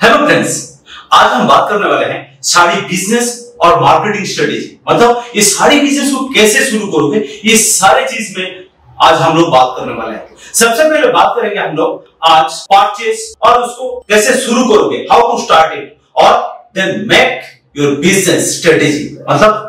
Hello friends, आज हम बात करने वाले हैं साड़ी बिजनेस और मार्केटिंग स्ट्रेटेजी। मतलब ये साड़ी बिजनेस को कैसे शुरू करोगे, ये सारे चीज में आज हम लोग बात करने वाले हैं। सबसे पहले बात करेंगे हम लोग आज परचेस और उसको कैसे शुरू करोगे, हाउ टू स्टार्ट इट, और then make your business strategy. मतलब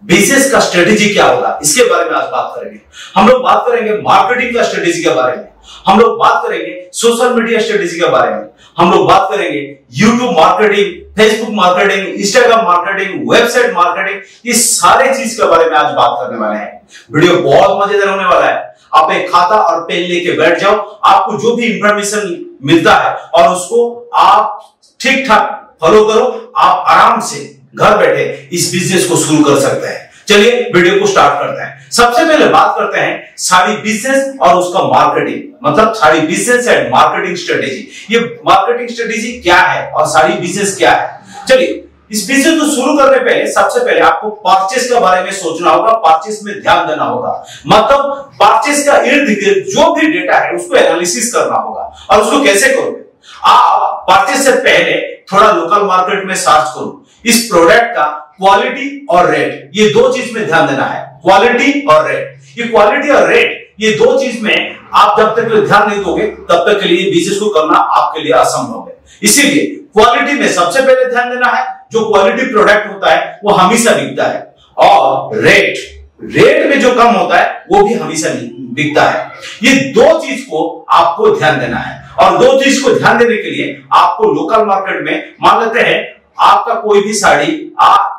बिजनेस का स्ट्रेटेजी क्या होगा, इसके बारे में आज बात करेंगे। हम लोग बात करेंगे मार्केटिंग का स्ट्रेटेजी के बारे में, हम लोग बात करेंगे सोशल मीडिया स्ट्रेटेजी के बारे में, हम लोग बात करेंगे YouTube marketing, Facebook marketing, Instagram marketing, website marketing, ये सारे चीज के बारे में आज बात करने वाले हैं। वीडियो बहुत मजेदार होने वाला है। आप एक खाता और पेन लेके बैठ जाओ, आपको जो भी इंफॉर्मेशन मिलता है और उसको आप ठीक ठाक फॉलो करो, आप आराम से घर बैठे इस बिजनेस को शुरू कर सकते हैं। चलिए वीडियो को स्टार्ट करते हैं। सबसे पहले बात करते हैं साड़ी बिजनेस और उसका मार्केटिंग, मतलब sari business and marketing strategy. ये मार्केटिंग स्ट्रेटेजी क्या है और साड़ी बिजनेस क्या है। चलिए इस बिजनेस को शुरू करने पहले सबसे पहले आपको परचेस के बारे में सोचना होगा, परचेस में ध्यान देना होगा। मतलब परचेस का इर्द गिर्द जो भी डेटा है उसको एनालिसिस करना होगा। और उसको कैसे करोगे, आप परचेस से पहले थोड़ा लोकल मार्केट में सर्च करो। इस प्रोडक्ट का क्वालिटी और रेट, ये दो चीज में ध्यान देना है। क्वालिटी और रेट, ये क्वालिटी और रेट, ये दो चीज में आप जब तक ध्यान नहीं दोगे तब तक के लिए बिजनेस को करना आपके लिए असंभव है। इसीलिए क्वालिटी में सबसे पहले ध्यान देना है। जो क्वालिटी प्रोडक्ट होता है वो हमेशा बिकता है, और रेट में जो कम होता है वो भी हमेशा बिकता है। ये दो चीज को आपको ध्यान देना है, और दो चीज को ध्यान देने के लिए आपको लोकल मार्केट में, मान लेते हैं आपका कोई भी साड़ी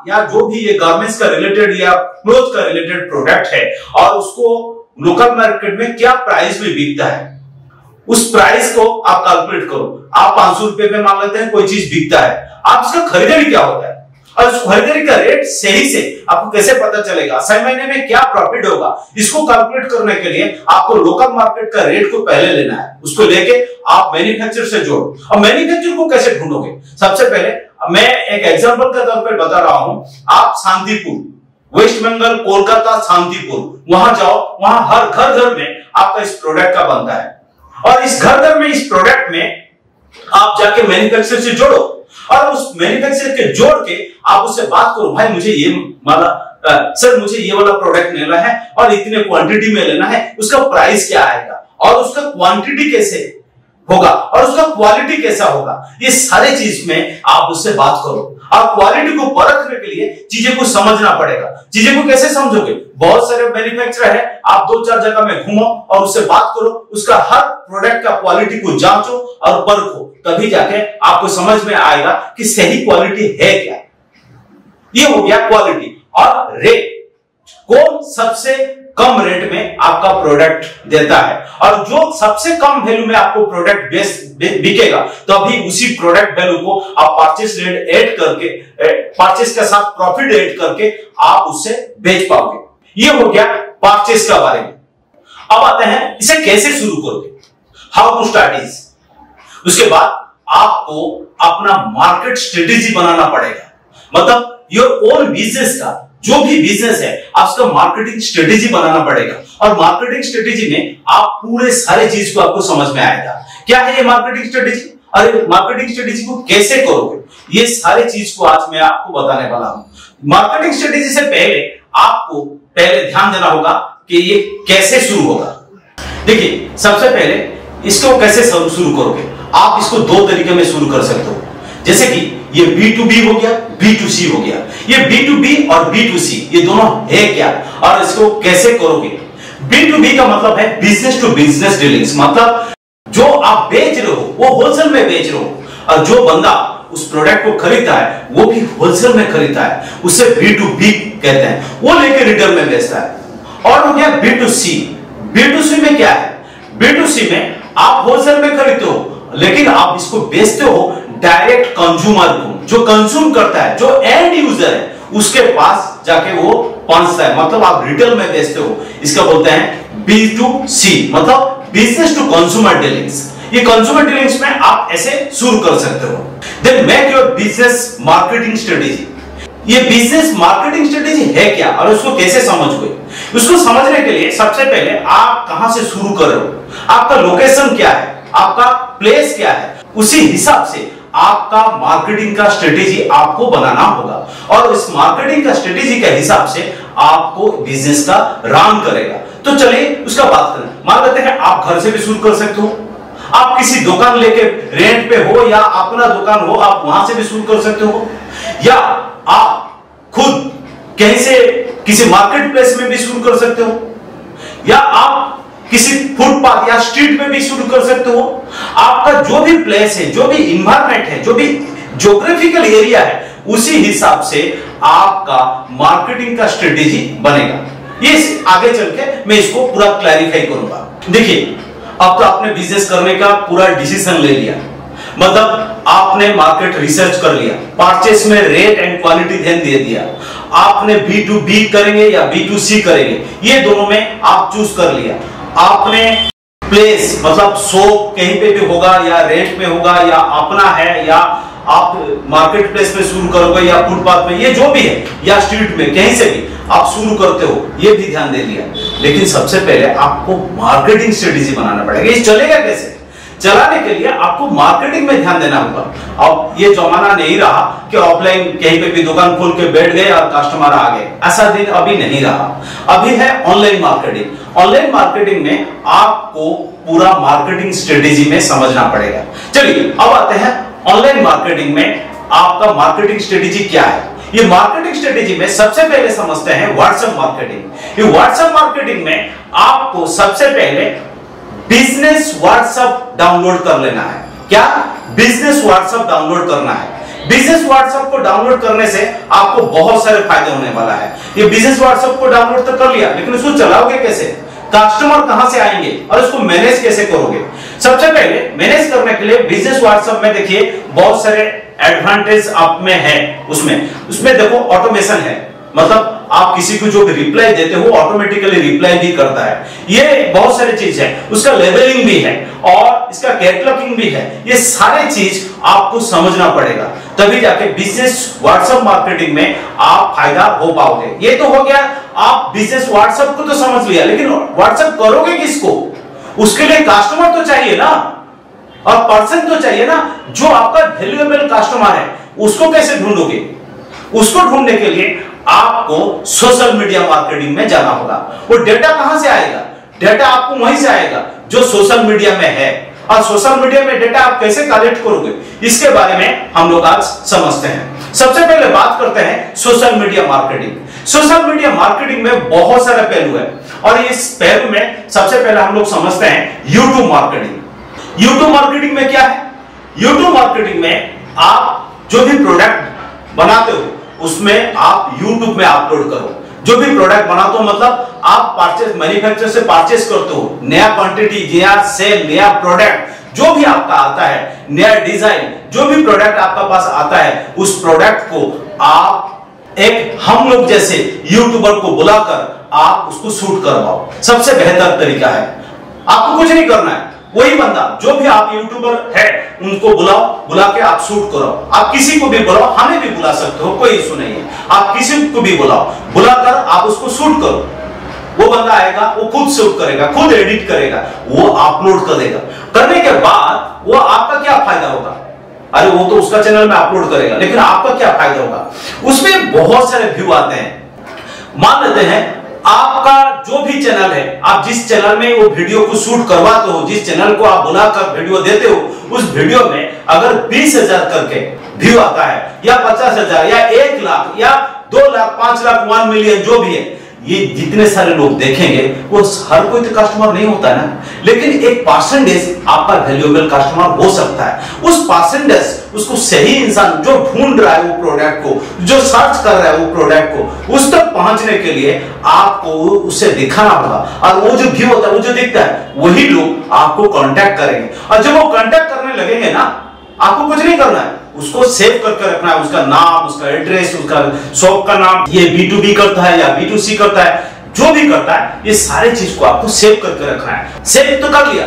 या जो भी ये गारमेंट्स का रिलेटेड या क्लोथ का रिलेटेड प्रोडक्ट है, और उसको लोकल मार्केट में क्या प्राइस में बिकता है, उस प्राइस को आप कैलकुलेट करो। आप 500 रुपए में मान लेते हैं कोई चीज बिकता है, आप उसका खरीदारी क्या होता है और उस खरीदारी का रेट सही से आपको कैसे पता चलेगा, 6 महीने में क्या प्रॉफिट होगा, इसको कैलकुलेट करने के लिए आपको लोकल मार्केट का रेट को पहले लेना है। उसको लेके आप मैन्युफैक्चर से जोड़ो। और मैन्युफैक्चर को कैसे ढूंढोगे, सबसे पहले मैं एक एग्जांपल के तौर पर बता रहा हूं। आप शांतिपुर, वेस्ट बंगाल, कोलकाता, शांतिपुर, वहां जाओ, वहां हर घर में आपका इस प्रोडक्ट का बनता है। और इस घर में इस प्रोडक्ट में आप जाके मैन्युफैक्चर से जोड़ो, और उस मैन्युफैक्चर के जोड़ के आप उससे बात करो, भाई मुझे ये वाला सर मुझे ये वाला प्रोडक्ट लेना है और इतने क्वांटिटी में लेना है, उसका प्राइस क्या आएगा और उसका क्वांटिटी कैसे होगा और उसका क्वालिटी कैसा होगा, ये सारे चीज में आप उससे बात करो। और क्वालिटी को परखने के लिए चीजें को समझना पड़ेगा। चीजें को कैसे समझोगे, बहुत सारे मैन्युफैक्चरर है, आप 2-4 जगह में घूमो और उससे बात करो, उसका हर प्रोडक्ट का क्वालिटी को जांचो और परखो, तभी जाके आपको समझ में आएगा कि सही क्वालिटी है क्या। ये हो गया क्वालिटी। और रेट, कौन सबसे कम रेट में आपका प्रोडक्ट देता है, और जो सबसे कम वैल्यू में आपको प्रोडक्ट बिकेगा, तभी उसी प्रोडक्ट वैल्यू को आप परचेस रेट ऐड करके, परचेस के साथ प्रॉफिट ऐड करके आप उससे बेच पाओगे। ये हो गया परचेस के बारे में। अब आते हैं इसे कैसे शुरू करोगे, हाउ टू स्टार्ट इज। उसके बाद आपको अपना मार्केट स्ट्रेटेजी बनाना पड़ेगा। मतलब योर ओन बिजनेस का जो भी बिजनेस है, आपका मार्केटिंग स्ट्रेटेजी बनाना पड़ेगा। और मार्केटिंग स्ट्रेटेजी में आप पूरे सारे चीज को आपको समझ में आएगा। क्या है ये मार्केटिंग स्ट्रेटेजी, और मार्केटिंग स्ट्रेटेजी को कैसे करोगे, ये सारे चीज को आज मैं आपको बताने वाला हूं। मार्केटिंग स्ट्रेटेजी से पहले आपको ध्यान देना होगा कि ये कैसे शुरू होगा। देखिए सबसे पहले इसको कैसे शुरू करोगे, आप इसको दो तरीके में शुरू कर सकते हो। जैसे कि ये B2B हो गया, B2C हो गया। ये B2B और B2C ये दोनों है क्या, और इसको कैसे करोगे। B2B का मतलब है बिजनेस टू बिजनेस डीलिंग्स, मतलब जो आप बेच रहे हो वो होलसेल में बेच रहे हो, और जो बंदा उस प्रोडक्ट को खरीदता है वो भी होलसेल में खरीदता है, उसे B2B कहते हैं, वो लेके रिटेल में बेचता है। और हो गया B2C। B2C में क्या है, B2C में आप होलसेल में खरीदते हो, लेकिन आप इसको बेचते हो डायरेक्ट कंज्यूमर को, जो कंज्यूम करता है, जो एंड यूजर है, उसके पास जाके वो पहुंचता है। मतलब आप रिटेल में बेचते हो, इसका बोलते हैं B2C, मतलब बिजनेस टू कंज्यूमर डीलिंग्स। ये कंज्यूमर डीलिंग्स में आप ऐसे शुरू कर सकते हो। Then make your business marketing strategy. ये बिजनेस मार्केटिंग स्ट्रेटेजी है क्या और उसको कैसे समझोगे। उसको समझने के लिए सबसे पहले आप कहां से शुरू कर रहे हो, आपका लोकेशन क्या है, आपका प्लेस क्या है, उसी हिसाब से आपका मार्केटिंग का स्ट्रेटेजी आपको बनाना होगा और इस मार्केटिंग का स्ट्रेटेजी के हिसाब से आपको बिजनेस का रन करेगा। तो चलिए उसका बात करें। मान लेते हैं आप घर से भी शुरू कर सकते हो, आप किसी दुकान लेके रेंट पे हो या अपना दुकान हो, आप वहां से भी शुरू कर सकते हो, या आप खुद कहीं से किसी मार्केट प्लेस में भी शुरू कर सकते हो, या आप किसी फुटपाथ या स्ट्रीट में भी शुरू कर सकते हो। आपका जो भी प्लेस है, जो भी इन्वायरमेंट है, जो भी ज्योग्राफिकल एरिया है, उसी हिसाब से आपका मार्केटिंग का स्ट्रेटेजी बनेगा। ये आगे चल के मैं इसको पूरा क्लैरिफाई करूंगा। देखिए, अब तो आपने बिजनेस करने का पूरा डिसीजन ले लिया, मतलब आपने मार्केट रिसर्च कर लिया, परचेस में रेट एंड क्वालिटी ध्यान दे दिया, आपने B2B करेंगे या B2C करेंगे, ये दोनों में आप चूज कर लिया। आपने प्लेस मतलब शॉप कहीं पे भी होगा या रेंट में होगा या अपना है या आप मार्केट प्लेस में शुरू करोगे या फुटपाथ में, ये जो भी है, या स्ट्रीट में कहीं से भी आप शुरू करते हो, ये भी ध्यान दे दिया। लेकिन सबसे पहले आपको मार्केटिंग स्ट्रेटेजी बनाना पड़ेगा। ये चलेगा कैसे? चलाने के लिए आपको मार्केटिंग में ध्यान देना होगा। अब ये जमाना नहीं रहा कि ऑफलाइन कहीं पे भी दुकान खोल के बैठ गए और कस्टमर आ गए, ऐसा दिन अभी नहीं रहा। अभी है ऑनलाइन मार्केटिंग। ऑनलाइन मार्केटिंग में आपको पूरा मार्केटिंग स्ट्रेटेजी में समझना पड़ेगा। चलिए अब आते हैं ऑनलाइन मार्केटिंग में आपका मार्केटिंग स्ट्रेटेजी क्या है। ये मार्केटिंग स्ट्रेटेजी में सबसे पहले समझते हैं व्हाट्सएप मार्केटिंग। ये व्हाट्सएप मार्केटिंग में आपको सबसे पहले बिजनेस व्हाट्सएप डाउनलोड कर लेना है। क्या? बिजनेस व्हाट्सएप डाउनलोड करना है। बिजनेस व्हाट्सएप को डाउनलोड करने से आपको बहुत सारे फायदे होने वाला है। ये बिजनेस व्हाट्सएप को डाउनलोड तो कर लिया, लेकिन उसको चलाओगे कैसे? कस्टमर कहां से आएंगे और उसको मैनेज कैसे करोगे? सबसे पहले मैनेज करने के लिए बिजनेस व्हाट्सएप में देखिए बहुत सारे एडवांटेज आप में है। उसमें देखो ऑटोमेशन है, मतलब आप किसी को जो रिप्लाई देते हो ऑटोमेटिकली रिप्लाई भी करता है। ये बहुत सारी चीज है। उसका लेवलिंग भी है और इसका कैटलॉगिंग भी है। ये सारे चीज आपको समझना पड़ेगा, तभी जाके बिजनेस व्हाट्सएप मार्केटिंग में आप फायदा हो पाओगे। ये तो हो गया, आप बिजनेस व्हाट्सएप को तो समझ लिया, लेकिन व्हाट्सएप करोगे किसको? उसके लिए कस्टमर तो चाहिए ना, और पर्सन तो चाहिए ना। जो आपका वैल्यूएबल कस्टमर है उसको कैसे ढूंढोगे? उसको ढूंढने के लिए आपको सोशल मीडिया मार्केटिंग में जाना होगा। वो डेटा कहां से आएगा? डेटा आपको वहीं से आएगा जो सोशल मीडिया में है। और सोशल मीडिया में डेटा आप कैसे कलेक्ट करोगे, इसके बारे में हम लोग आज समझते हैं। सबसे पहले बात करते हैं social media marketing. Social media marketing में बहुत सारे पहलू है और इस पहलू में सबसे पहले हम लोग समझते हैं यूट्यूब मार्केटिंग। यूट्यूब मार्केटिंग में क्या है? यूट्यूब मार्केटिंग में आप जो भी प्रोडक्ट बनाते हो उसमें आप YouTube में अपलोड करो। जो भी प्रोडक्ट बनाते हो, मतलब आप परचेस मैन्युफैक्चरर से परचेस करते हो, नया क्वांटिटी, नया सेल, नया प्रोडक्ट जो भी आपका आता है, नया डिजाइन, जो भी प्रोडक्ट आपका पास आता है, उस प्रोडक्ट को आप एक हम लोग जैसे यूट्यूबर को बुलाकर आप उसको शूट करवाओ। सबसे बेहतर तरीका है। आपको कुछ नहीं करना है, वही बंदा जो भी आप यूट्यूबर है उनको बुलाओ, बुला के आप शूट करो। आप किसी को भी बुलाओ, हमें भी बुला सकते हो, कोई इशू नहीं है। आप किसी को भी बुलाओ, बुलाकर आप उसको शूट करो। वो बंदा आएगा, वो खुद शूट करेगा, खुद एडिट करेगा, वो अपलोड करेगा। करने के बाद वो आपका क्या फायदा होगा? अरे वो तो उसका चैनल में अपलोड करेगा, लेकिन आपका क्या फायदा होगा? उसमें बहुत सारे व्यू आते हैं। मान लेते हैं आपका जो भी चैनल है, आप जिस चैनल में वो वीडियो को शूट करवाते हो, जिस चैनल को आप बुलाकर वीडियो देते हो, उस वीडियो में अगर 20,000 करके व्यू आता है या 50,000 या 1 लाख या 2 लाख, 5 लाख, 1 मिलियन, जो भी है, ये जितने सारे लोग देखेंगे वो हर कोई तो कस्टमर नहीं होता है ना, लेकिन एक परसेंटेज आपका वैल्यूएबल कस्टमर हो सकता है। उस परसेंटेज, उसको सही इंसान जो ढूंढ रहा है वो प्रोडक्ट को, जो सर्च कर रहा है वो प्रोडक्ट को, उस तक पहुंचने के लिए आपको उसे दिखाना होगा। और वो जो व्यू होता है, वो जो दिखता है, वही लोग आपको कांटेक्ट करेंगे। और जब वो कांटेक्ट करने लगेंगे ना, आपको कुछ नहीं करना है, उसको सेव करके रखना है, उसका नाम, उसका एड्रेस, उसका शॉप का नाम, ये B2B करता है या B2C करता है, जो भी करता है, ये सारे चीज को आपको सेव करके रखना है। सेव तो कर लिया,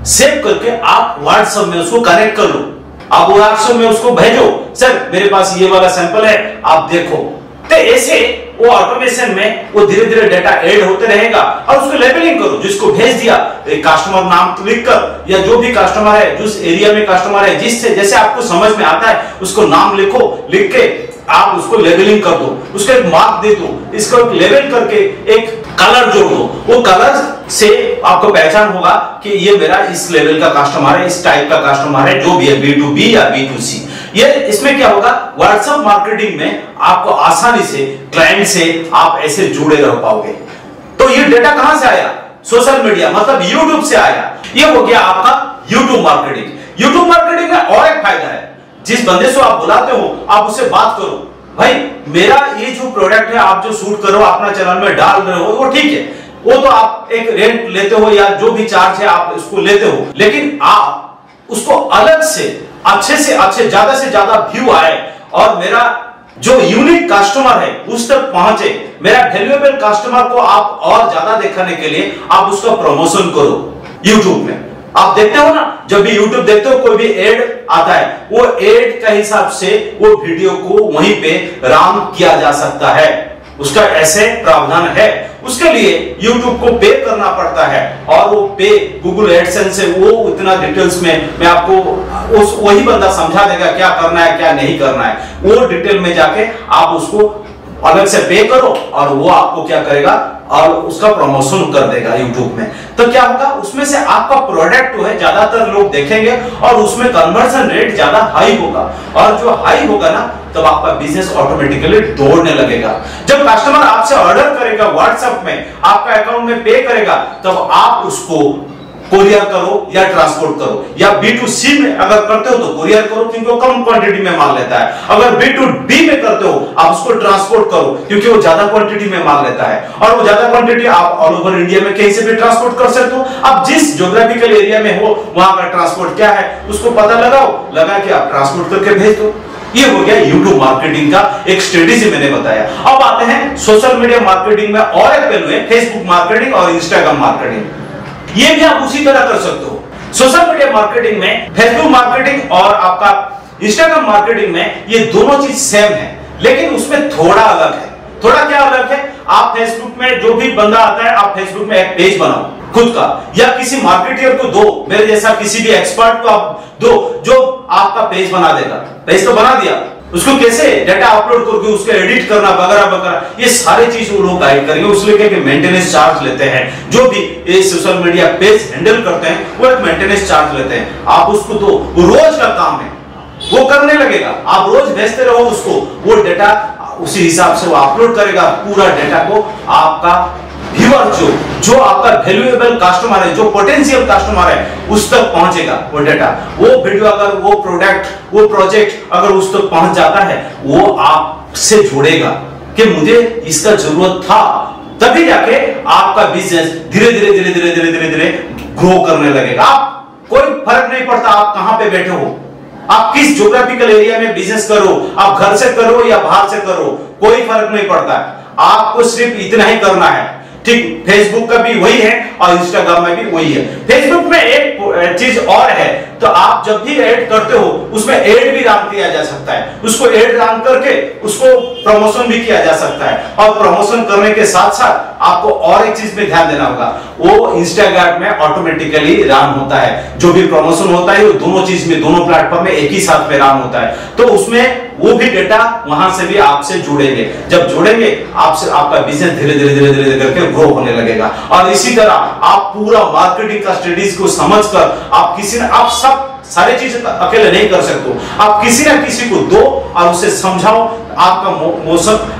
सेव करके आप व्हाट्सएप में उसको कनेक्ट कर लो। आप व्हाट्सएप में उसको भेजो, सर मेरे पास ये वाला सैंपल है, आप देखो। तो ऐसे वो ऑटोमेशन में वो धीरे धीरे डेटा ऐड होते रहेगा और उसको लेबलिंग करो, जिसको भेज दिया कस्टमर नाम लिखकर, या जो भी कस्टमर है, जिस एरिया में कस्टमर है, जिससे जैसे आपको समझ में आता है उसको नाम लिखो, लिख के आप उसको लेबलिंग कर दो, उसको एक मार्क दे दो, इसको एक लेबल करके एक कलर जोड़ दो। वो कलर से आपको पहचान होगा कि ये मेरा इस लेवल का कस्टमर है, इस टाइप का कस्टमर है, जो भी है B2B या B2C। ये इसमें क्या होगा, व्हाट्सएप मार्केटिंग में आपको आसानी से क्लाइंट से आप ऐसे जुड़े रह पाओगे। तो ये डेटा कहां से आया, सोशल मीडिया मतलब यूट्यूब से आया। ये हो गया आपका यूट्यूब मार्केटिंग। यूट्यूब मार्केटिंग में और एक फायदा है, जिस बंदे से आप बुलाते हो आप उससे बात करो, भाई मेरा ये जो प्रोडक्ट है आप जो शूट करो अपना चैनल में डाल रहे हो वो ठीक है, वो तो आप एक रेंट लेते हो या जो भी चार्ज है आप उसको लेते हो, लेकिन आप उसको अलग से अच्छे ज्यादा से ज्यादा व्यू आए और मेरा जो यूनिक कस्टमर है उस तक पहुंचे, मेरा वैल्यूएबल कस्टमर को आप और ज्यादा दिखाने के लिए आप उसका प्रमोशन करो यूट्यूब में। आप देखते हो ना, जब भी YouTube देखते हो कोई भी एड आता है, वो एड का हिसाब से वो वीडियो को वहीं पे रन किया जा सकता है, उसका ऐसे प्रावधान है। उसके लिए YouTube को पे करना पड़ता है और वो पे गूगल एडसेंस से वो इतना डिटेल्स में मैं आपको वही बंदा समझा देगा क्या करना है क्या नहीं करना है, वो डिटेल में जाके आप उसको अलग से पे करो और वो आपको क्या करेगा और उसका प्रमोशन कर देगा YouTube में। तो क्या होगा, उसमें से आपका प्रोडक्ट जो है ज्यादातर लोग देखेंगे और उसमें कन्वर्जन रेट ज्यादा हाई होगा, और जो हाई होगा ना तब आपका बिजनेस ऑटोमेटिकली दौड़ने लगेगा। जब कस्टमर आपसे ऑर्डर करेगा व्हाट्सएप में, आपका अकाउंट में पे करेगा, तब आप उसको कोरियर करो या ट्रांसपोर्ट करो, या B2C में अगर करते हो तो कोरियर करो क्योंकि वो कम क्वांटिटी में माल लेता है, अगर B2B में करते हो आप उसको ट्रांसपोर्ट करो क्योंकि वो ज्यादा क्वांटिटी में माल लेता है, और वो ज्यादा क्वांटिटी आप ऑल ओवर इंडिया में कहीं से भी ट्रांसपोर्ट कर सकते हो। आप जिस ज्योग्राफिकल एरिया में हो वहां का ट्रांसपोर्ट क्या है उसको पता लगाओ, लगा के आप ट्रांसपोर्ट करके भेज दो। ये हो गया यूट्यूब मार्केटिंग का एक स्ट्रेटेजी मैंने बताया। अब आते हैं सोशल मीडिया मार्केटिंग में और एक पहलू है फेसबुक मार्केटिंग और इंस्टाग्राम मार्केटिंग। ये भी आप उसी तरह कर सकते हो। सोशल मीडिया मार्केटिंग में फेसबुक मार्केटिंग और आपका इंस्टाग्राम मार्केटिंग में ये दोनों चीज सेम है, लेकिन उसमें थोड़ा अलग है। थोड़ा क्या अलग है, आप फेसबुक में जो भी बंदा आता है आप फेसबुक में एक पेज बनाओ खुद का, या किसी मार्केटियर को दो, मेरे जैसा किसी भी एक्सपर्ट को आप दो जो आपका पेज बना देगा। पेज तो बना दिया, उसको कैसे डेटा अपलोड करके उसको एडिट करना वगैरह वगैरह ये सारी चीज वो लोग गाइड करेंगे। उसलिए कि मेंटेनेंस चार्ज लेते हैं, जो भी ये सोशल मीडिया पेज हैंडल करते हैं वो एक मेंटेनेंस चार्ज लेते हैं। आप उसको दो, वो रोज का काम है, वो करने लगेगा, आप रोज भेजते रहो उसको, वो डेटा उसी हिसाब से वो अपलोड करेगा पूरा डेटा को। आपका व्यूअर जो आपका वैल्यूएबल कस्टमर है, जो पोटेंशियल कस्टमर है उस तक पहुंचेगा वो डेटा, वो वीडियो अगर वो प्रोडक्ट वो प्रोजेक्ट अगर उस तक पहुंच जाता है वो आपसे जुड़ेगा कि मुझे इसका जरूरत था, तभी जाके आपका बिजनेस धीरे धीरे धीरे धीरे धीरे धीरे धीरे ग्रो करने लगेगा। आप कोई फर्क नहीं पड़ता आप कहां पे बैठे हो, आप किस ज्योग्राफिकल एरिया में बिजनेस करो, आप घर से करो या बाहर से करो, कोई फर्क नहीं पड़ता। आपको सिर्फ इतना ही करना है। ठीक, फेसबुक का भी वही है और इंस्टाग्राम में भी वही है। फेसबुक में एक चीज और है, तो आप जब भी ऐड करते हो उसमें ऐड भी रन किया जा सकता है, उसको ऐड रन करके उसको प्रमोशन भी किया जा सकता है, और प्रमोशन करने के साथ साथ आपको और एक चीज में ध्यान देना होगा, वो इंस्टाग्राम में ऑटोमेटिकली रन होता है। जो भी प्रमोशन होता है वो दोनों चीज में, दोनों प्लेटफॉर्म में एक ही साथ में रन होता है, तो उसमें वो भी डेटा वहां से भी आपसे जुड़ेंगे। जब जुड़ेंगे आपसे आपका बिजनेस धीरे धीरे धीरे धीरे करके ग्रो होने लगेगा। और इसी तरह आप पूरा मार्केटिंग का स्ट्रेटेजी को समझकर आप किसी ने आप सब सारी चीजें अकेले नहीं कर सकते, आप किसी ना किसी को दो और उसे समझाओ आपका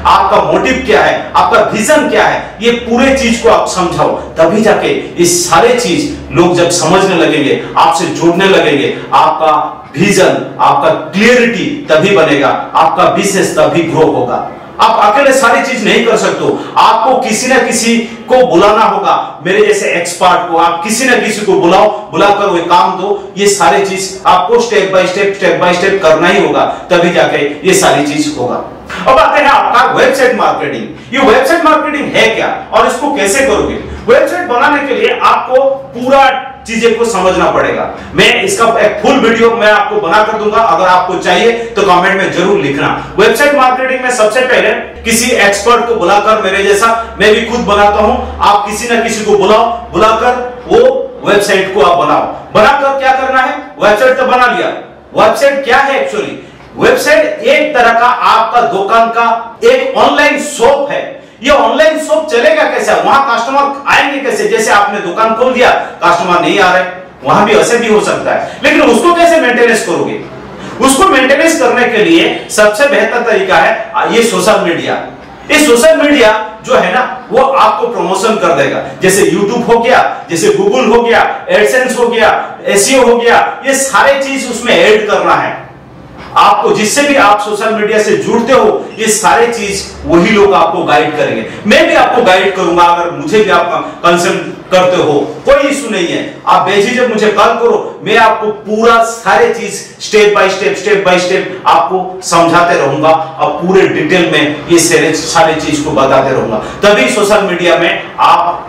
आपका मोटिव क्या है, आपका विजन क्या है, ये पूरे चीज को आप समझाओ, तभी जाके ये सारे चीज लोग जब समझने लगेंगे आपसे जुड़ने लगेंगे, आपका विजन आपका क्लियरिटी तभी बनेगा, आपका बिजनेस तभी ग्रो होगा। आप अकेले सारी चीज नहीं कर सकते हो, आपको किसी ना किसी को बुलाना होगा, मेरे जैसे एक्सपर्ट को आप किसी ना किसी को बुलाकर वो काम दो। ये सारी चीज आपको स्टेप बाय स्टेप करना ही होगा, तभी जाके ये सारी चीज होगा। अब आते हैं आपका वेबसाइट मार्केटिंग। ये वेबसाइट मार्केटिंग है क्या और इसको कैसे करोगे? वेबसाइट बनाने के लिए आपको पूरा चीजें को समझना पड़ेगा। मैं इसका एक फुल वीडियो मैं आपको बना कर दूंगा, अगर आपको चाहिए तो कमेंट में जरूर लिखना। वेबसाइट मार्केटिंग में सबसे पहले किसी एक्सपर्ट को बुलाकर, मेरे जैसा मैं भी खुद बनाता हूं, आप किसी ना किसी को बुलाकर वो वेबसाइट को आप बनाकर क्या करना है, वेबसाइट तो बना लिया। वेबसाइट क्या है एक्चुअली? वेबसाइट एक तरह का आपका दुकान का एक ऑनलाइन शॉप है। ये ऑनलाइन शॉप चलेगा कैसे? वहां कस्टमर आएंगे कैसे? जैसे आपने दुकान खोल दिया, कस्टमर नहीं आ रहे, वहां भी ऐसे भी हो सकता है, लेकिन उसको कैसे मेंटेनेंस करोगे? उसको मेंटेनेंस करने के लिए सबसे बेहतर तरीका है ये सोशल मीडिया। ये सोशल मीडिया जो है ना, वो आपको प्रमोशन कर देगा। जैसे YouTube हो गया, जैसे Google हो गया, एडसेंस हो गया, SEO हो गया, ये सारे चीज उसमें ऐड करना है आपको। जिससे भी आप सोशल मीडिया से जुड़ते हो, ये सारे चीज वही लोग आपको गाइड करेंगे। मैं भी आपको गाइड करूंगा, अगर मुझे भी आप कंसर्न करते हो, कोई इशू नहीं है, आप बेझिझक मुझे कॉल करो, मैं आपको पूरा सारे चीज स्टेप बाय स्टेप आपको समझाते रहूंगा और पूरे डिटेल में ये सारे चीज को बताते रहूंगा। तभी सोशल मीडिया में आप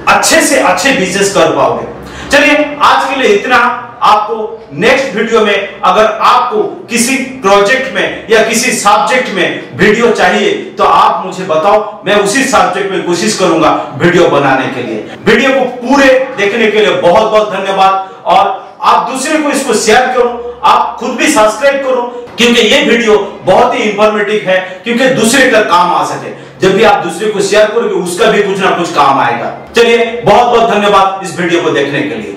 अच्छे से अच्छे बिजनेस कर पाओगे। चलिए आज के लिए इतना। आपको नेक्स्ट वीडियो में अगर आपको किसी प्रोजेक्ट में या किसी सब्जेक्ट में वीडियो चाहिए तो आप मुझे बताओ, मैं उसी सब्जेक्ट में कोशिश करूंगा वीडियो बनाने के लिए। वीडियो को पूरे देखने के लिए बहुत बहुत धन्यवाद, और आप दूसरे को इसको शेयर करो, आप खुद भी सब्सक्राइब करो, क्योंकि ये वीडियो बहुत ही इंफॉर्मेटिव है, क्योंकि दूसरे का काम आ सके। जब भी आप दूसरे को शेयर करोगे, उसका भी कुछ ना कुछ काम आएगा। चलिए बहुत बहुत धन्यवाद इस वीडियो को देखने के लिए।